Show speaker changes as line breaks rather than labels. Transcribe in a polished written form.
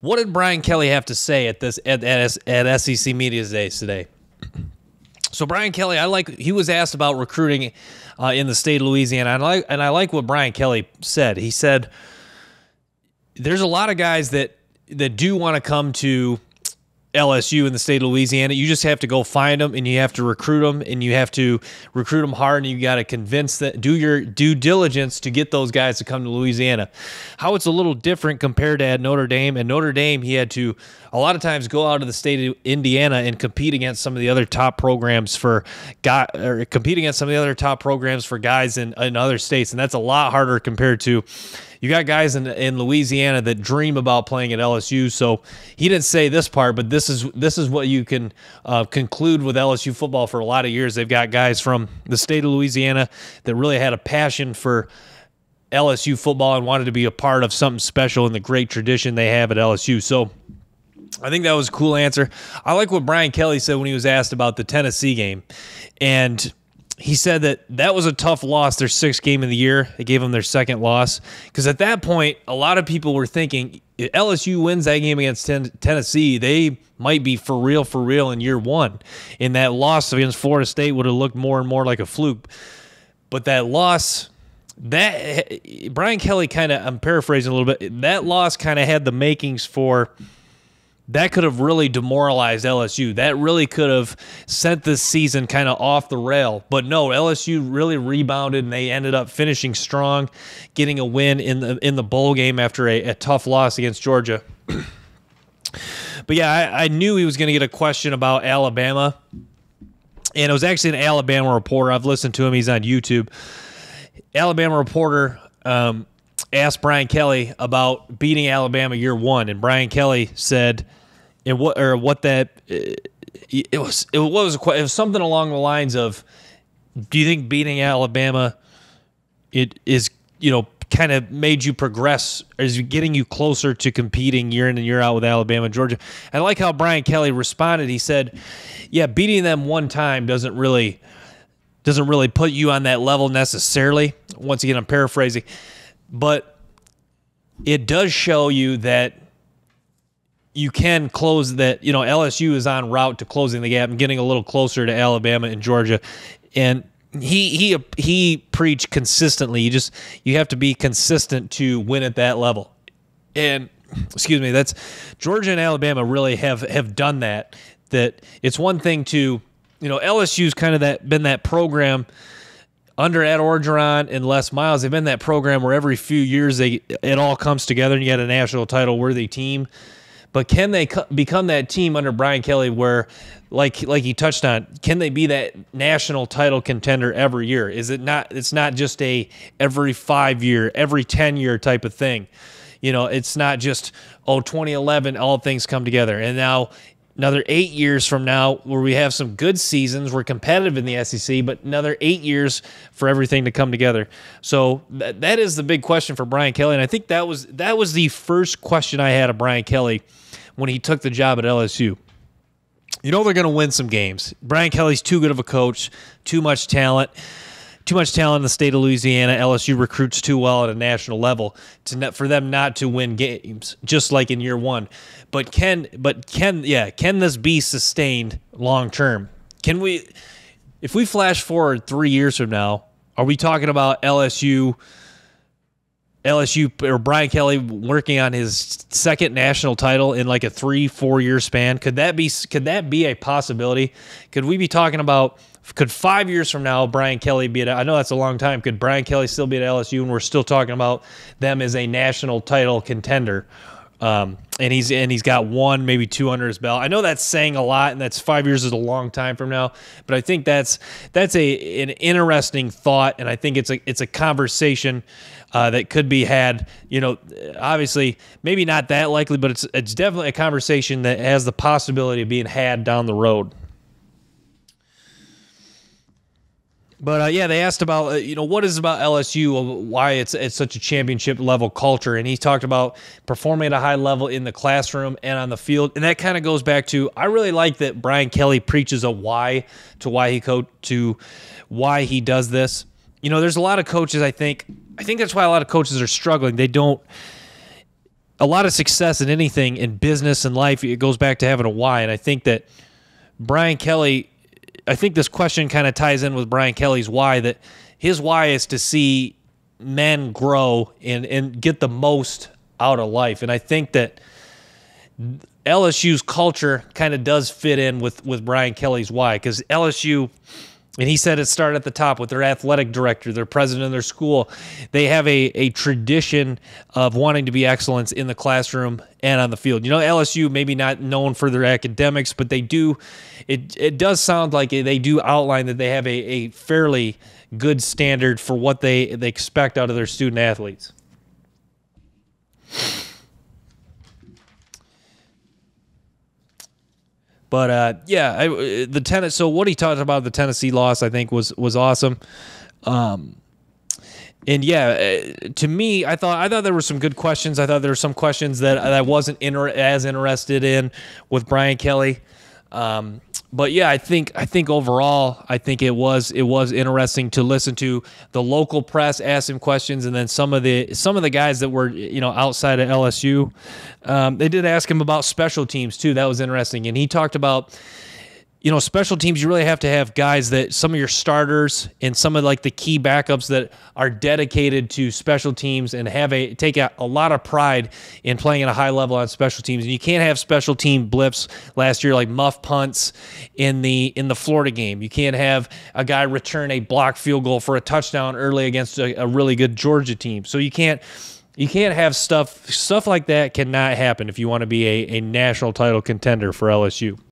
What did Brian Kelly have to say at SEC Media Days today? So Brian Kelly, he was asked about recruiting in the state of Louisiana, and I like what Brian Kelly said. He said there's a lot of guys that do want to come to LSU in the state of Louisiana. You just have to go find them, and you have to recruit them, and you have to recruit them hard, and you got to convince them, do your due diligence to get those guys to come to Louisiana. How it's a little different compared to at Notre Dame. At Notre Dame, he had to a lot of times go out of the state of Indiana and compete against some of the other top programs for guys in other states, and that's a lot harder compared to. You got guys in Louisiana that dream about playing at LSU. So he didn't say this part, but this is what you can conclude with LSU football for a lot of years. They've got guys from the state of Louisiana that really had a passion for LSU football and wanted to be a part of something special in the great tradition they have at LSU. So I think that was a cool answer. I like what Brian Kelly said when he was asked about the Tennessee game. And he said that was a tough loss, their sixth game of the year. They gave them their second loss. Because at that point, a lot of people were thinking, if LSU wins that game against Tennessee, they might be for real in year one. And that loss against Florida State would have looked more and more like a fluke. But that loss, Brian Kelly I'm paraphrasing a little bit, that loss kind of had the makings for... That could have really demoralized LSU. That really could have sent this season kind of off the rail. But no, LSU really rebounded, and they ended up finishing strong, getting a win in the bowl game after a tough loss against Georgia. But yeah, I knew he was going to get a question about Alabama, and it was actually an Alabama reporter. I've listened to him. He's on YouTube. Alabama reporter asked Brian Kelly about beating Alabama year one, and Brian Kelly said it was something along the lines of, do you think beating Alabama kind of made you progress, is getting you closer to competing year in and year out with Alabama and Georgia? I like how Brian Kelly responded. He said, yeah, beating them one time doesn't really put you on that level necessarily. Once again, I'm paraphrasing. But it does show you that you can close that, LSU is en route to closing the gap and getting a little closer to Alabama and Georgia. And he preached consistently. You have to be consistent to win at that level. And that's Georgia and Alabama really have done that. That it's one thing to, LSU's kind of been that program under Ed Orgeron and Les Miles. They've been that program where every few years it all comes together and you get a national title worthy team. But can they become that team under Brian Kelly where, like he touched on, can they be that national title contender every year? Is it not? It's not just a every 5 year, every 10-year type of thing. It's not just 2011 all things come together, and now another 8 years from now where we have some good seasons, we're competitive in the SEC, but another 8 years for everything to come together. So that is the big question for Brian Kelly, and I think that was the first question I had of Brian Kelly when he took the job at LSU. They're going to win some games. Brian Kelly's too good of a coach, too much talent in the state of Louisiana. LSU recruits too well at a national level for them not to win games, just like in year one. But can this be sustained long term? If we flash forward 3 years from now, are we talking about LSU or Brian Kelly working on his second national title in like a 3-4 year span? Could that be a possibility? Could we be talking about, could 5 years from now Brian Kelly be I know that's a long time. Could Brian Kelly still be at LSU and we're still talking about them as a national title contender? And he's got one, maybe two under his belt. I know that's saying a lot, and that's 5 years is a long time from now. But I think that's an interesting thought, and I think it's a conversation that could be had. Obviously, maybe not that likely, but it's definitely a conversation that has the possibility of being had down the road. But they asked about what is about LSU, why it's such a championship level culture, and he talked about performing at a high level in the classroom and on the field, and that kind of goes back to, I really like that Brian Kelly preaches a why to why he does this. There's a lot of coaches. I think that's why a lot of coaches are struggling. a lot of success in anything in business and life, it goes back to having a why. And I think that Brian Kelly, I think this question kind of ties in with Brian Kelly's why, that his why is to see men grow and get the most out of life. And I think that LSU's culture kind of does fit in with Brian Kelly's why, because LSU, and he said it started at the top with their athletic director, their president of their school. They have a tradition of wanting to be excellence in the classroom and on the field. You know, LSU maybe not known for their academics, but they do. It does sound like they do outline that they have a fairly good standard for what they expect out of their student athletes. But so what he talked about the Tennessee loss, I think was awesome. And to me, I thought there were some good questions. I thought there were some questions that I wasn't as interested in with Brian Kelly. But yeah, I think overall, I think it was interesting to listen to the local press ask him questions, and then some of the guys that were outside of LSU, they did ask him about special teams too. That was interesting, and he talked about special teams. You really have to have guys that some of your starters and some of like the key backups that are dedicated to special teams and take a lot of pride in playing at a high level on special teams. And you can't have special team blips last year like muff punts in the Florida game. You can't have a guy return a blocked field goal for a touchdown early against a really good Georgia team. So you can't have stuff like that. Cannot happen if you want to be a national title contender for LSU.